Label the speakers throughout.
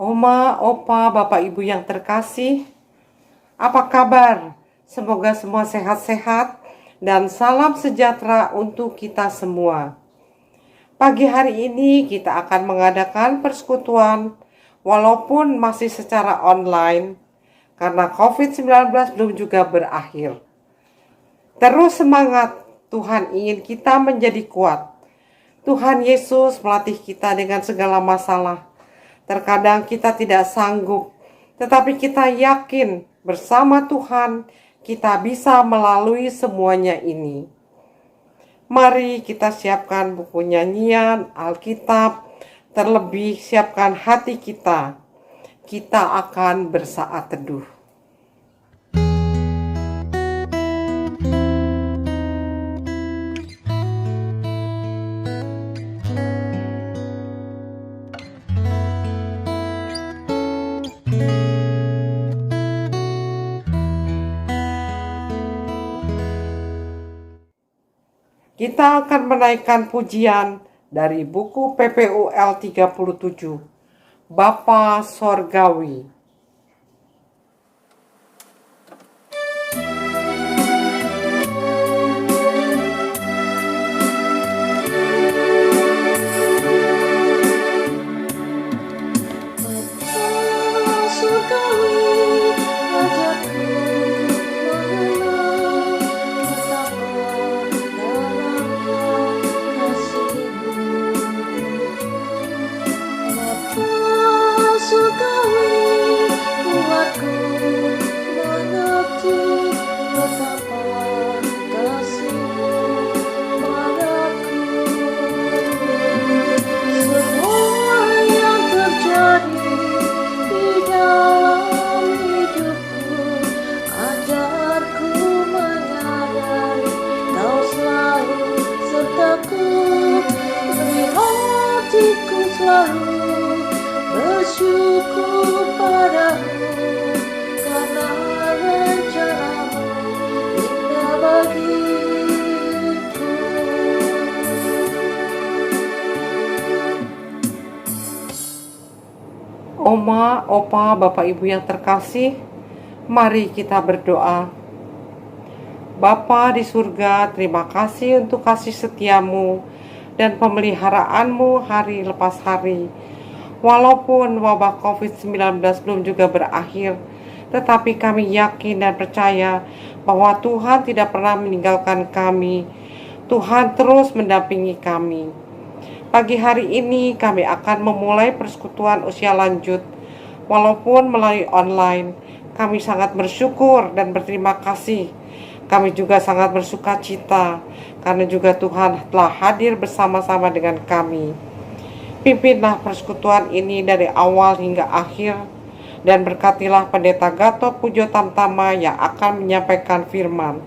Speaker 1: Oma, Opa, Bapak Ibu yang terkasih, apa kabar? Semoga semua sehat-sehat dan salam sejahtera untuk kita semua. Pagi hari ini kita akan mengadakan persekutuan walaupun masih secara online karena COVID-19 belum juga berakhir. Terus semangat, Tuhan ingin kita menjadi kuat. Tuhan Yesus melatih kita dengan segala masalah. Terkadang kita tidak sanggup, tetapi kita yakin bersama Tuhan kita bisa melalui semuanya ini. Mari kita siapkan buku nyanyian, Alkitab, terlebih siapkan hati kita. Kita akan bersaat teduh. Kita akan menaikkan pujian dari buku PPUL 37, Bapa Sorgawi.
Speaker 2: Bersyukur padamu karena rencanamu indah bagiku.
Speaker 1: Oma, Opa, Bapak Ibu yang terkasih, mari kita berdoa. Bapa di surga, terima kasih untuk kasih setiamu dan pemeliharaanmu hari lepas hari. Walaupun wabah COVID-19 belum juga berakhir, tetapi kami yakin dan percaya bahwa Tuhan tidak pernah meninggalkan kami. Tuhan terus mendampingi kami. Pagi hari ini kami akan memulai persekutuan usia lanjut. Walaupun melalui online, kami sangat bersyukur dan berterima kasih. Kami juga sangat bersuka cita karena juga Tuhan telah hadir bersama-sama dengan kami. Pimpinlah persekutuan ini dari awal hingga akhir, dan berkatilah Pendeta Gatot Pujo Tamtama yang akan menyampaikan firman.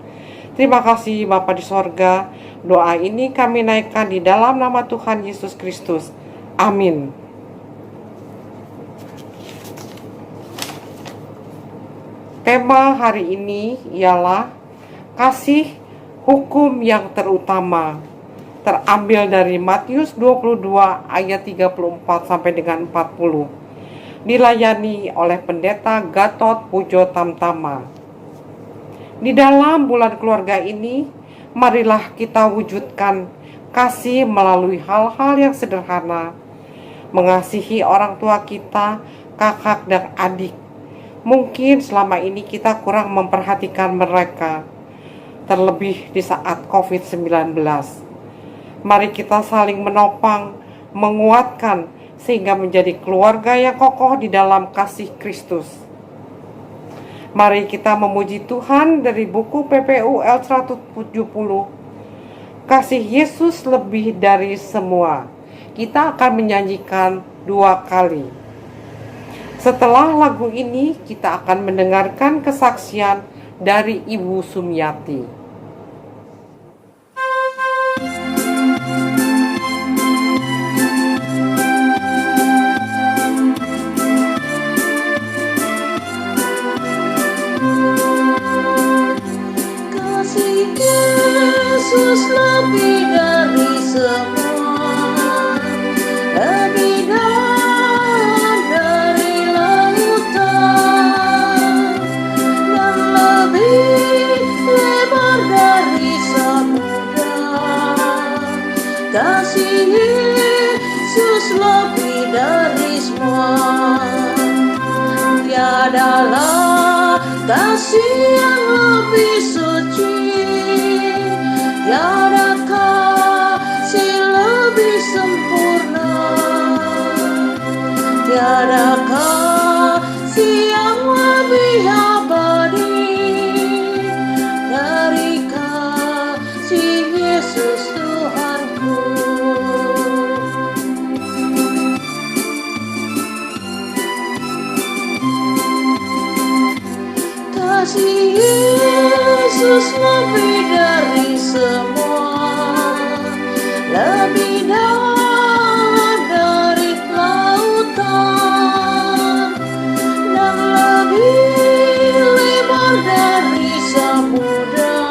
Speaker 1: Terima kasih Bapa di sorga. Doa ini kami naikkan di dalam nama Tuhan Yesus Kristus. Amin. Tema hari ini ialah kasih hukum yang terutama. Terambil dari Matius 22 ayat 34 sampai dengan 40. Dilayani oleh Pendeta Gatot Pujo Tamtama. Di dalam bulan keluarga ini, marilah kita wujudkan kasih melalui hal-hal yang sederhana. Mengasihi orang tua kita, kakak dan adik. Mungkin selama ini kita kurang memperhatikan mereka, terlebih di saat COVID-19. Mari kita saling menopang, menguatkan, sehingga menjadi keluarga yang kokoh di dalam kasih Kristus. Mari kita memuji Tuhan dari buku PPUL 170. Kasih Yesus lebih dari semua. Kita akan menyanyikan 2 kali. Setelah lagu ini, kita akan mendengarkan kesaksian dari Ibu Sumyati.
Speaker 2: Yesus lebih dari semua, lebih dalam dari lebih dari semua. Tiadalah kasih yang lebih suci, tiada kasih lebih sempurna, tiada kasih yang lebih abadi dari kasih Yesus Tuhanku. Kasih Yesus lebih dari semua, lebih dalam dari lautan, dan lebih lebar dari samudra.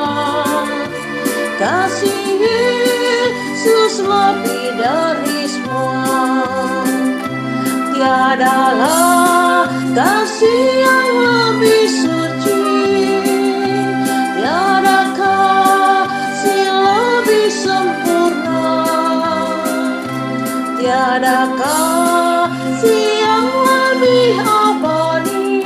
Speaker 2: Kasih Yesus lebih dari semua. Tiadalah kasih yang lebih suci, tiada kasih lebih sempurna, tiada kasih yang lebih abadi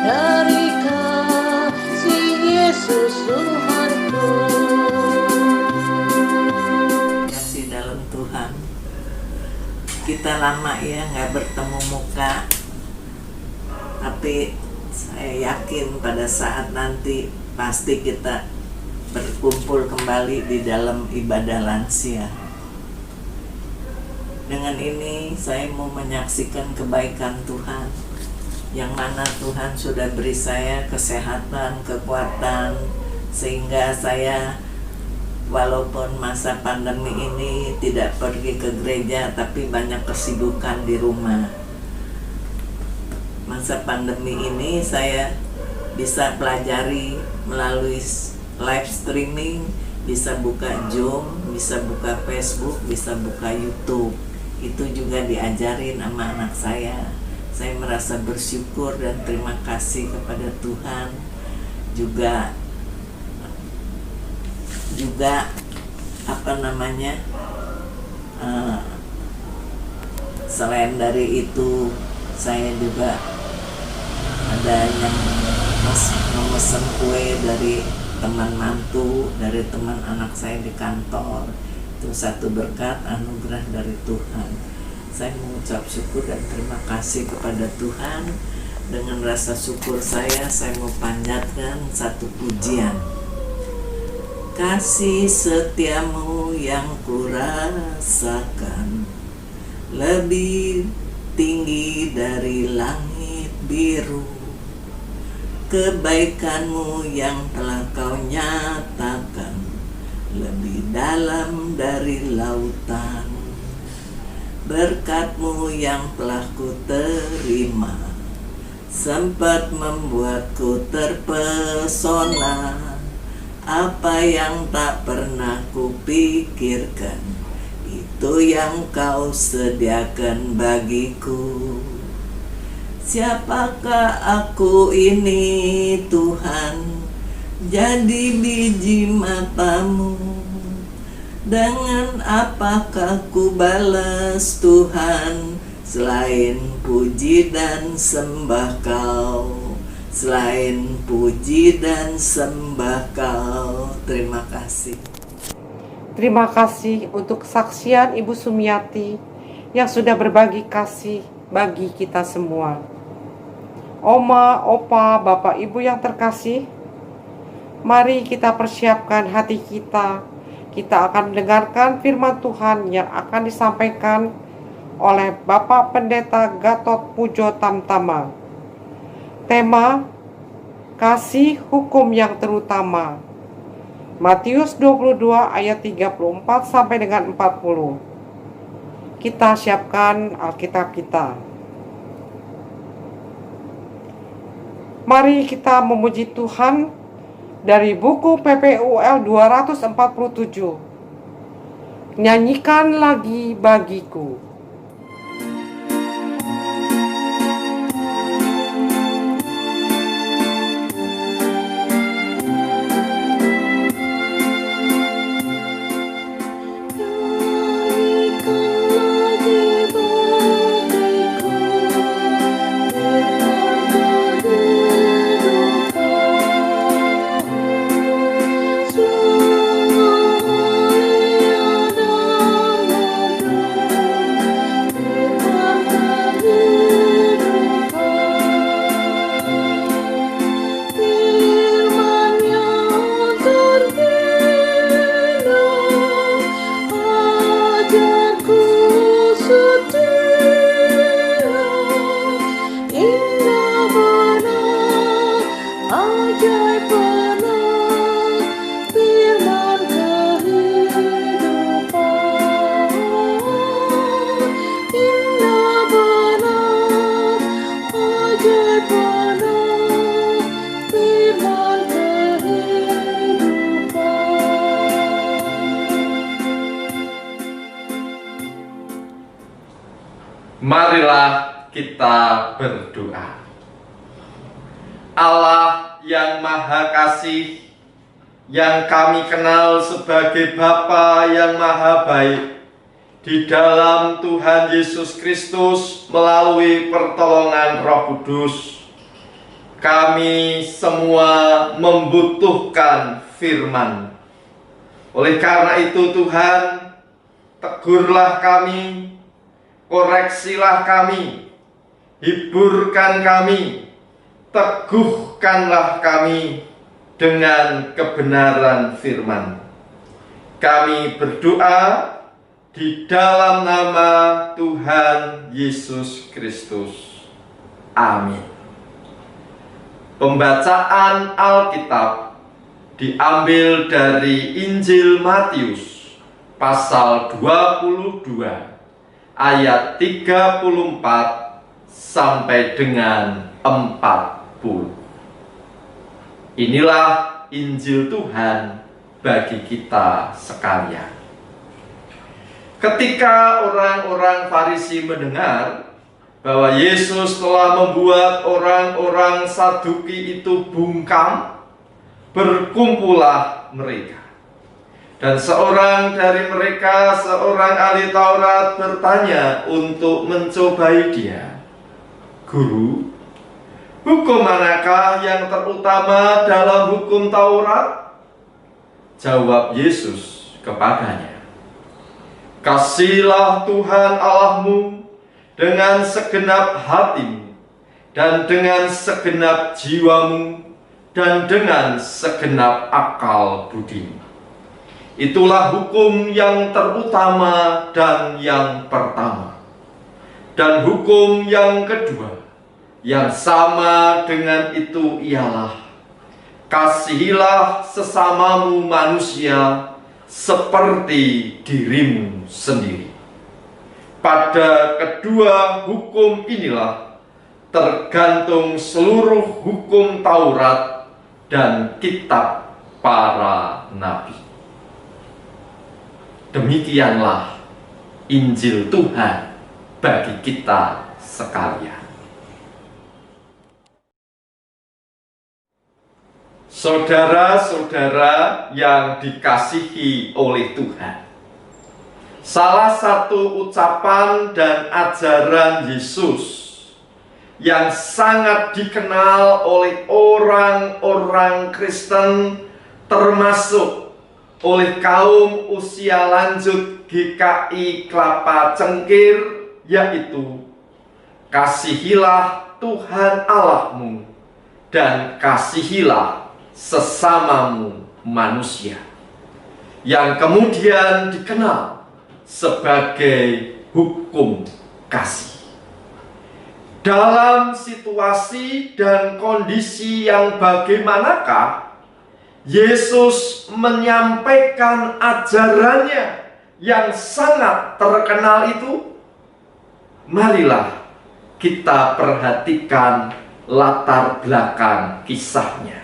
Speaker 2: dari kasih Yesus Tuhanku.
Speaker 3: Kasih dalam Tuhan, kita lama ya nggak bertemu muka, tapi saya yakin pada saat nanti pasti kita berkumpul kembali di dalam ibadah lansia. Dengan ini saya mau menyaksikan kebaikan Tuhan, yang mana Tuhan sudah beri saya kesehatan, kekuatan, sehingga saya walaupun masa pandemi ini tidak pergi ke gereja, tapi banyak kesibukan di rumah. Masa pandemi ini saya bisa pelajari melalui live streaming, bisa buka Zoom, bisa buka Facebook, bisa buka YouTube. Itu juga diajarin sama anak saya. Saya merasa bersyukur dan terima kasih kepada Tuhan. Juga selain dari itu saya juga ada yang memesan kue dari teman mantu, dari teman anak saya di kantor. Itu satu berkat anugerah dari Tuhan. Saya mengucap syukur dan terima kasih kepada Tuhan. Dengan rasa syukur saya mau panjatkan satu pujian. Kasih setiamu yang kurasakan lebih tinggi dari langit biru. Kebaikanmu yang telah kau nyatakan lebih dalam dari lautan. Berkat-Mu yang telah ku terima sempat membuatku terpesona. Apa yang tak pernah kupikirkan, itu yang Kau sediakan bagiku. Siapakah aku ini Tuhan, jadi biji mata-Mu? Dengan apakah ku balas Tuhan, selain puji dan sembah Kau? Selain puji dan sembah Kau. Terima kasih.
Speaker 1: Terima kasih untuk kesaksian Ibu Sumiati yang sudah berbagi kasih bagi kita semua. Oma, Opa, Bapak, Ibu yang terkasih, mari kita persiapkan hati kita. Kita akan mendengarkan firman Tuhan yang akan disampaikan oleh Bapak Pendeta Gatot Pujo Tamtama. Tema, kasih hukum yang terutama. Matius 22 ayat 34 sampai dengan 40. Kita siapkan Alkitab kita. Mari kita memuji Tuhan dari buku PPUL 247. Nyanyikan lagi bagiku.
Speaker 4: Marilah kita berdoa. Allah yang Maha Kasih, yang kami kenal sebagai Bapa yang Maha Baik, di dalam Tuhan Yesus Kristus melalui pertolongan Roh Kudus, kami semua membutuhkan firman. Oleh karena itu Tuhan, tegurlah kami, koreksilah kami, hiburkan kami, teguhkanlah kami dengan kebenaran firman. Kami berdoa di dalam nama Tuhan Yesus Kristus. Amin. Pembacaan Alkitab diambil dari Injil Matius pasal 22 ayat 34 sampai dengan 40. Inilah Injil Tuhan bagi kita sekalian. Ketika orang-orang Farisi mendengar bahwa Yesus telah membuat orang-orang Saduki itu bungkam, berkumpullah mereka. Dan seorang dari mereka, seorang ahli Taurat, bertanya untuk mencobai dia, "Guru, hukum manakah yang terutama dalam hukum Taurat?" Jawab Yesus kepadanya, "Kasihilah Tuhan Allahmu dengan segenap hatimu, dan dengan segenap jiwamu, dan dengan segenap akal budimu. Itulah hukum yang terutama dan yang pertama. Dan hukum yang kedua, yang sama dengan itu ialah, kasihilah sesamamu manusia seperti dirimu sendiri. Pada kedua hukum inilah tergantung seluruh hukum Taurat dan kitab para nabi." Demikianlah Injil Tuhan bagi kita sekalian. Saudara-saudara yang dikasihi oleh Tuhan, salah satu ucapan dan ajaran Yesus yang sangat dikenal oleh orang-orang Kristen, termasuk oleh kaum usia lanjut GKI Kelapa Cengkir, yaitu kasihilah Tuhan Allahmu dan kasihilah sesamamu manusia, yang kemudian dikenal sebagai hukum kasih. Dalam situasi dan kondisi yang bagaimanakah Yesus menyampaikan ajarannya yang sangat terkenal itu? Marilah kita perhatikan latar belakang kisahnya.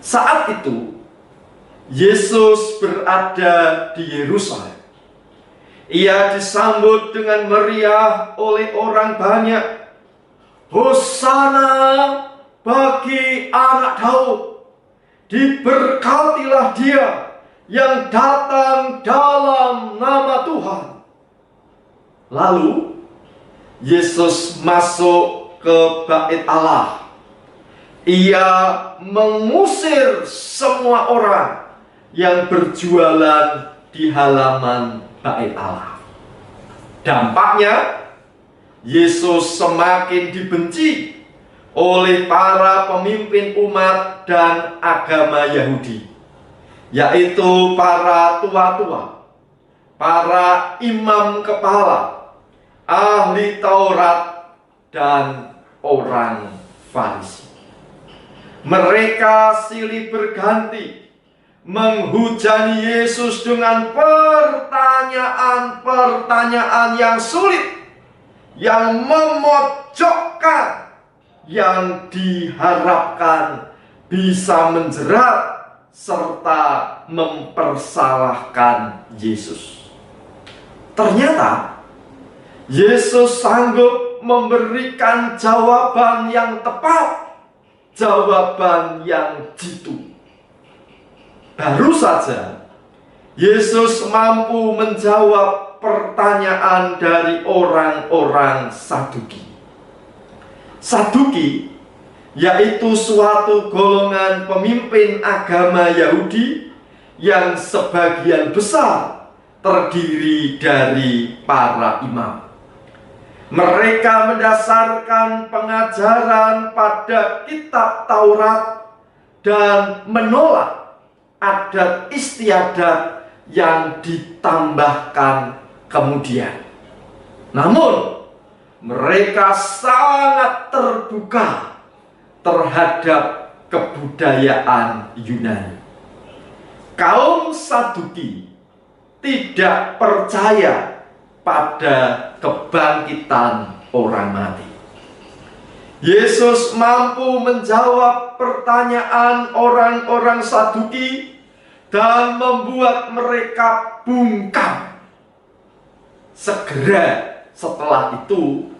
Speaker 4: Saat itu, Yesus berada di Yerusalem. Ia disambut dengan meriah oleh orang banyak. "Hosana bagi anak Daud, diberkatilah dia yang datang dalam nama Tuhan." Lalu Yesus masuk ke Bait Allah. Ia mengusir semua orang yang berjualan di halaman Bait Allah. Dampaknya, Yesus semakin dibenci oleh para pemimpin umat dan agama Yahudi, yaitu para tua-tua, para imam kepala, ahli Taurat, dan orang Farisi. Mereka silih berganti menghujani Yesus dengan pertanyaan-pertanyaan yang sulit, yang memojokkan, yang diharapkan bisa menjerat serta mempersalahkan Yesus. Ternyata Yesus sanggup memberikan jawaban yang tepat, jawaban yang jitu. Baru saja Yesus mampu menjawab pertanyaan dari orang-orang Saduki. Saduki yaitu suatu golongan pemimpin agama Yahudi yang sebagian besar terdiri dari para imam. Mereka mendasarkan pengajaran pada kitab Taurat dan menolak adat istiadat yang ditambahkan kemudian. Namun, mereka sangat terbuka terhadap kebudayaan Yunani. Kaum Saduki tidak percaya pada kebangkitan orang mati. Yesus mampu menjawab pertanyaan orang-orang Saduki dan membuat mereka bungkam. Segera setelah itu,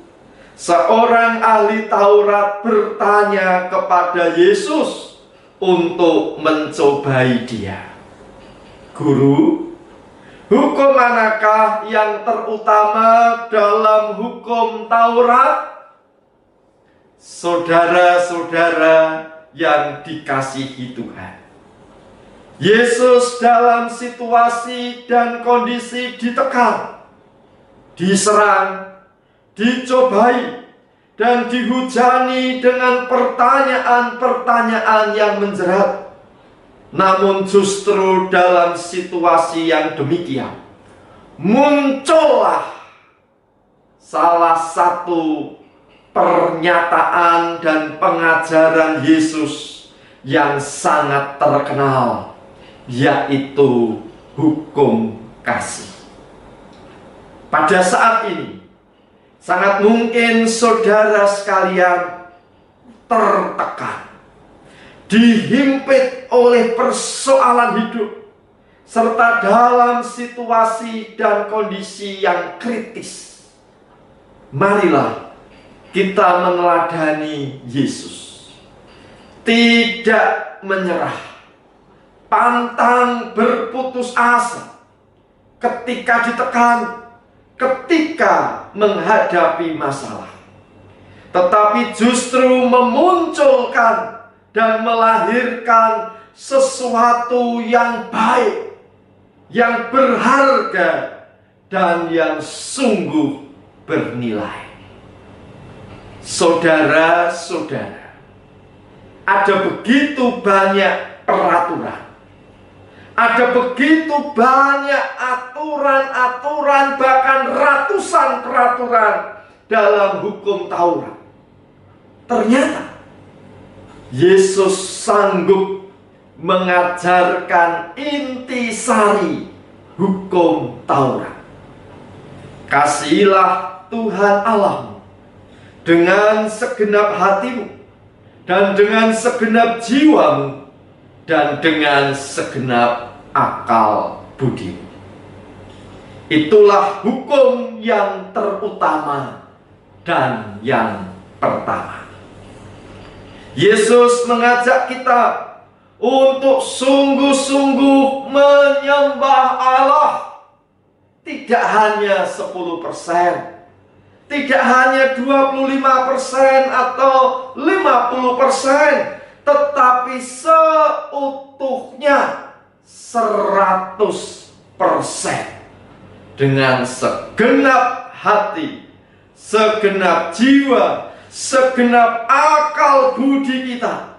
Speaker 4: seorang ahli Taurat bertanya kepada Yesus untuk mencobai dia. Guru, hukum manakah yang terutama dalam hukum Taurat? Saudara-saudara yang dikasihi Tuhan, Yesus dalam situasi dan kondisi ditekan, diserang, dicobai, dan dihujani dengan pertanyaan-pertanyaan yang menjerat. Namun justru dalam situasi yang demikian, muncullah salah satu pernyataan dan pengajaran Yesus yang sangat terkenal, yaitu hukum kasih. Pada saat ini, sangat mungkin saudara sekalian tertekan, dihimpit oleh persoalan hidup, serta dalam situasi dan kondisi yang kritis. Marilah kita meneladani Yesus, tidak menyerah, pantang berputus asa ketika ditekan, ketika menghadapi masalah, tetapi justru memunculkan dan melahirkan sesuatu yang baik, yang berharga, dan yang sungguh bernilai. Saudara-saudara, ada begitu banyak peraturan, ada begitu banyak aturan-aturan, bahkan ratusan peraturan dalam hukum Taurat. Ternyata Yesus sanggup mengajarkan intisari hukum Taurat. Kasihilah Tuhan Allahmu dengan segenap hatimu, dan dengan segenap jiwamu, dan dengan segenap akal budimu. Itulah hukum yang terutama dan yang pertama. Yesus mengajak kita untuk sungguh-sungguh menyembah Allah. Tidak hanya 10%, tidak hanya 25% atau 50%, tetapi seutuhnya 100%. Dengan segenap hati, segenap jiwa, segenap akal budi kita,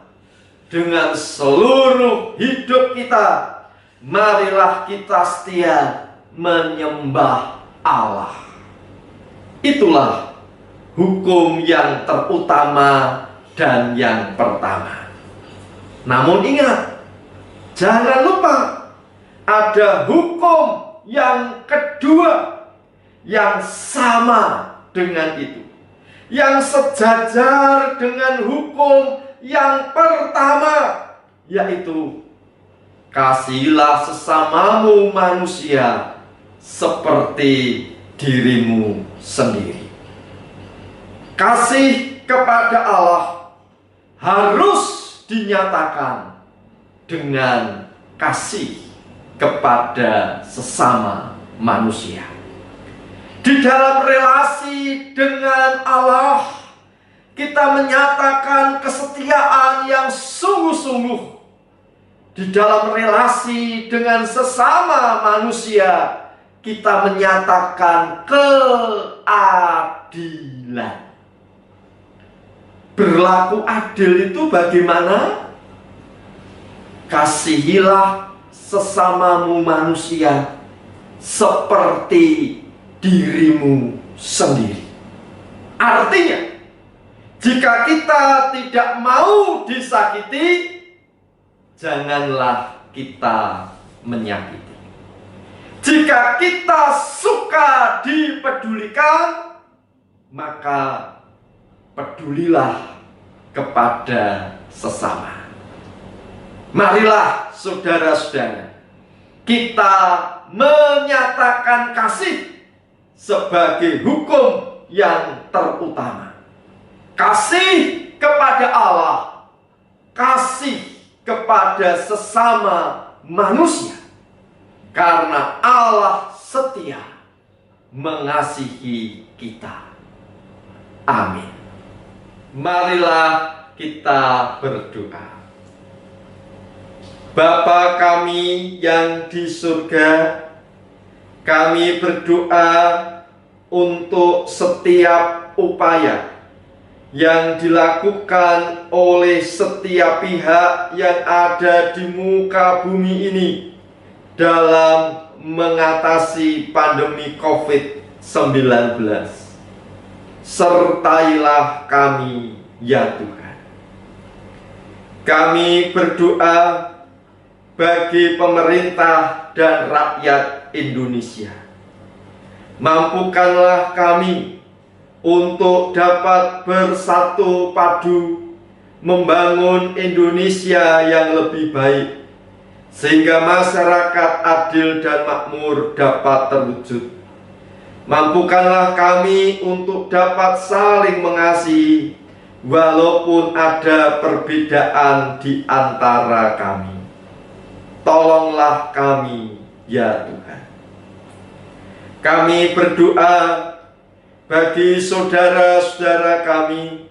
Speaker 4: dengan seluruh hidup kita, marilah kita setia menyembah Allah. Itulah hukum yang terutama dan yang pertama. Namun ingat, jangan lupa ada hukum yang kedua yang sama dengan itu, yang sejajar dengan hukum yang pertama, yaitu kasihilah sesamamu manusia seperti dirimu sendiri. Kasih kepada Allah harus dinyatakan dengan kasih kepada sesama manusia. Di dalam relasi dengan Allah, kita menyatakan kesetiaan yang sungguh-sungguh. Di dalam relasi dengan sesama manusia, kita menyatakan keadilan. Berlaku adil itu bagaimana? Kasihilah sesamamu manusia seperti dirimu sendiri. Artinya, jika kita tidak mau disakiti, janganlah kita menyakiti. Jika kita suka dipedulikan, maka pedulilah kepada sesama. Marilah saudara-saudara, kita menyatakan kasih sebagai hukum yang terutama. Kasih kepada Allah, kasih kepada sesama manusia, karena Allah setia mengasihi kita. Amin. Marilah kita berdoa. Bapa kami yang di surga, kami berdoa untuk setiap upaya yang dilakukan oleh setiap pihak yang ada di muka bumi ini dalam mengatasi pandemi COVID-19. Sertailah kami, ya Tuhan. Kami berdoa bagi pemerintah dan rakyat Indonesia. Mampukanlah kami untuk dapat bersatu padu membangun Indonesia yang lebih baik, sehingga masyarakat adil dan makmur dapat terwujud. Mampukanlah kami untuk dapat saling mengasihi walaupun ada perbedaan di antara kami. Tolonglah kami, ya Tuhan. Kami berdoa bagi saudara-saudara kami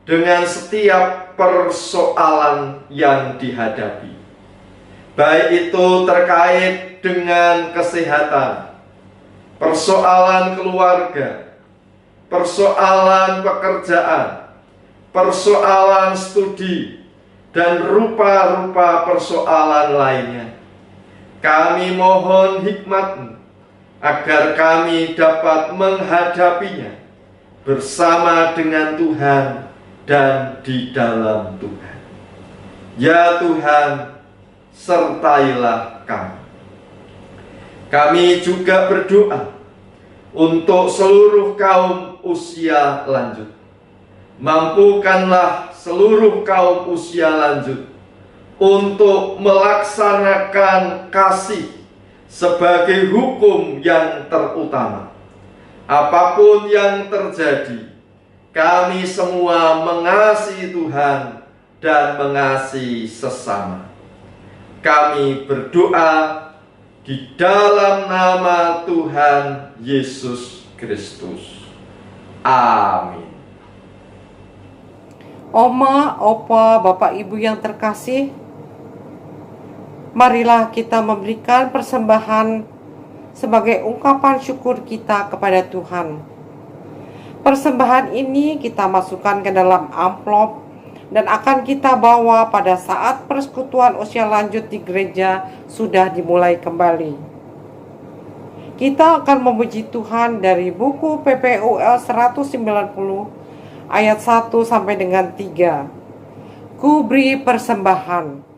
Speaker 4: dengan setiap persoalan yang dihadapi, baik itu terkait dengan kesehatan, persoalan keluarga, persoalan pekerjaan, persoalan studi, dan rupa-rupa persoalan lainnya. Kami mohon hikmat-Mu agar kami dapat menghadapinya bersama dengan Tuhan dan di dalam Tuhan. Ya Tuhan, sertailah kami. Kami juga berdoa untuk seluruh kaum usia lanjut. Mampukanlah seluruh kaum usia lanjut untuk melaksanakan kasih sebagai hukum yang terutama. Apapun yang terjadi, kami semua mengasihi Tuhan dan mengasihi sesama. Kami berdoa di dalam nama Tuhan Yesus Kristus. Amin.
Speaker 1: Oma, Opa, Bapak Ibu yang terkasih, marilah kita memberikan persembahan sebagai ungkapan syukur kita kepada Tuhan. Persembahan ini kita masukkan ke dalam amplop dan akan kita bawa pada saat persekutuan usia lanjut di gereja sudah dimulai kembali. Kita akan memuji Tuhan dari buku PPUL 190 ayat 1 sampai dengan 3. Ku beri persembahan.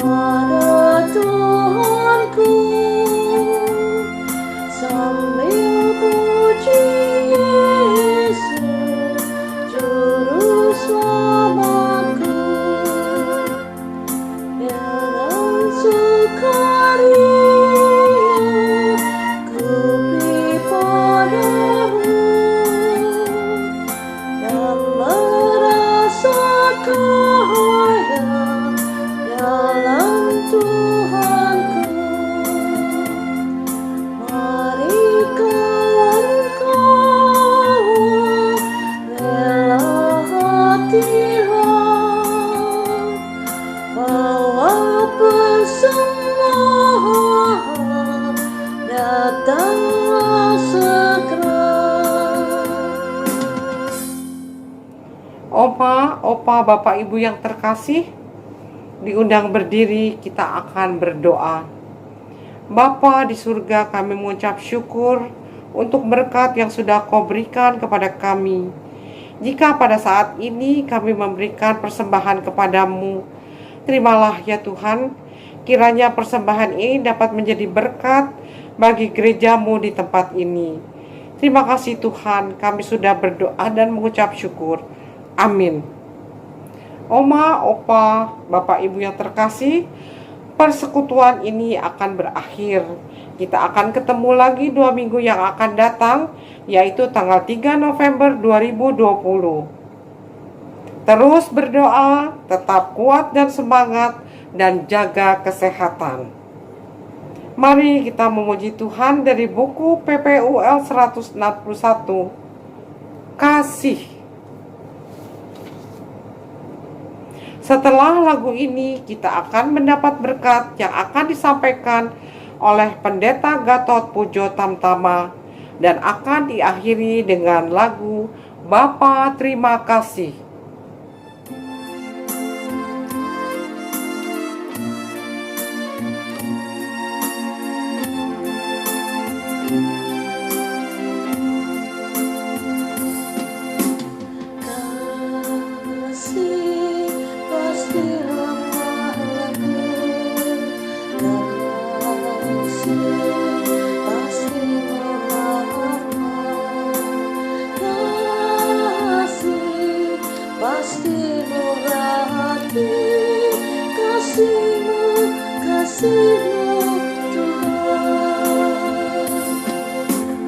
Speaker 2: Pada Tuhanku sambil
Speaker 1: Oma, Opa, Bapak, Ibu yang terkasih, diundang berdiri, kita akan berdoa. Bapa di surga, kami mengucap syukur untuk berkat yang sudah Kau berikan kepada kami. Jika pada saat ini kami memberikan persembahan kepadamu, terimalah ya Tuhan, kiranya persembahan ini dapat menjadi berkat bagi gerejamu di tempat ini. Terima kasih Tuhan, kami sudah berdoa dan mengucap syukur. Amin. Oma, Opa, Bapak, Ibu yang terkasih, persekutuan ini akan berakhir. Kita akan ketemu lagi 2 minggu yang akan datang, yaitu tanggal 3 November 2020. Terus berdoa, tetap kuat dan semangat, dan jaga kesehatan. Mari kita memuji Tuhan dari buku PPUL 161, Kasih. Setelah lagu ini, kita akan mendapat berkat yang akan disampaikan oleh Pendeta Gatot Pujo Tamtama dan akan diakhiri dengan lagu Bapa Terima Kasih.
Speaker 2: Pasti murah hati, kasih-Mu, kasih-Mu Tuhan.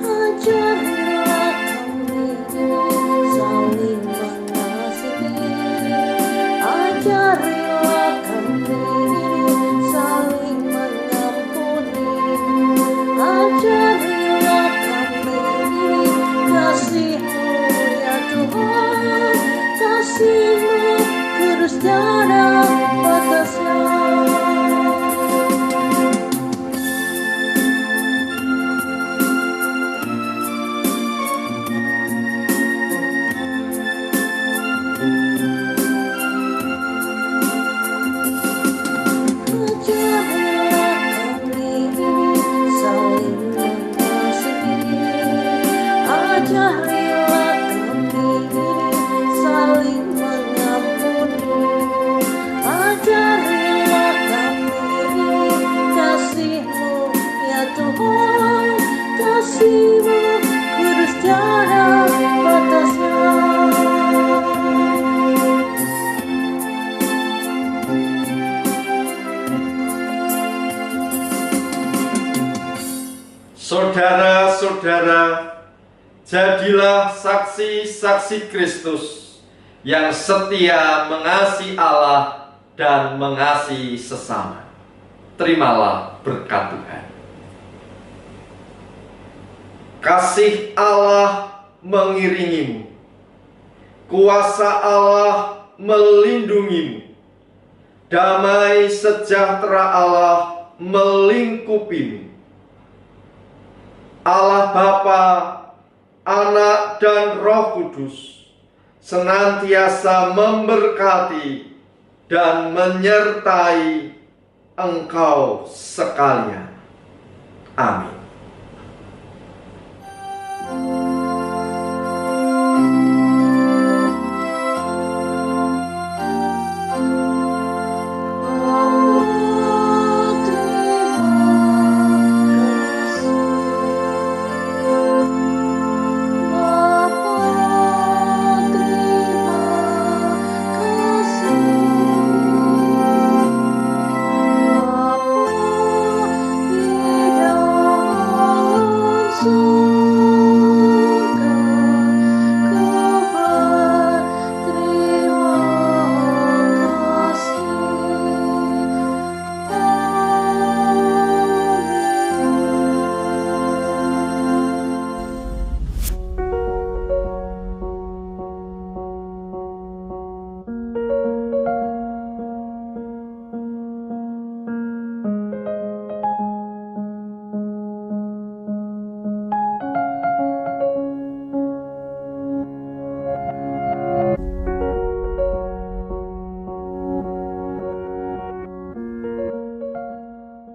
Speaker 2: Ajarilah kami saling mengasihi, ajarilah kami saling mengampuni, ajarilah kami kasih-Mu ya Tuhan. Kasih-Mu kudus tiada batasnya. Ajarilah kami saling mengasihi, ajarilah kami saling mengampuni, ajarilah kami kasih-Mu ya Tuhan, kasih-Mu kudus tiada batasnya.
Speaker 4: Saudara-saudara, jadilah saksi-saksi Kristus yang setia mengasihi Allah dan mengasihi sesama. Terimalah berkat Tuhan. Kasih Allah mengiringimu, kuasa Allah melindungimu, damai sejahtera Allah melingkupimu. Allah Bapa, Anak dan Roh Kudus senantiasa memberkati dan menyertai engkau sekalian. Amin.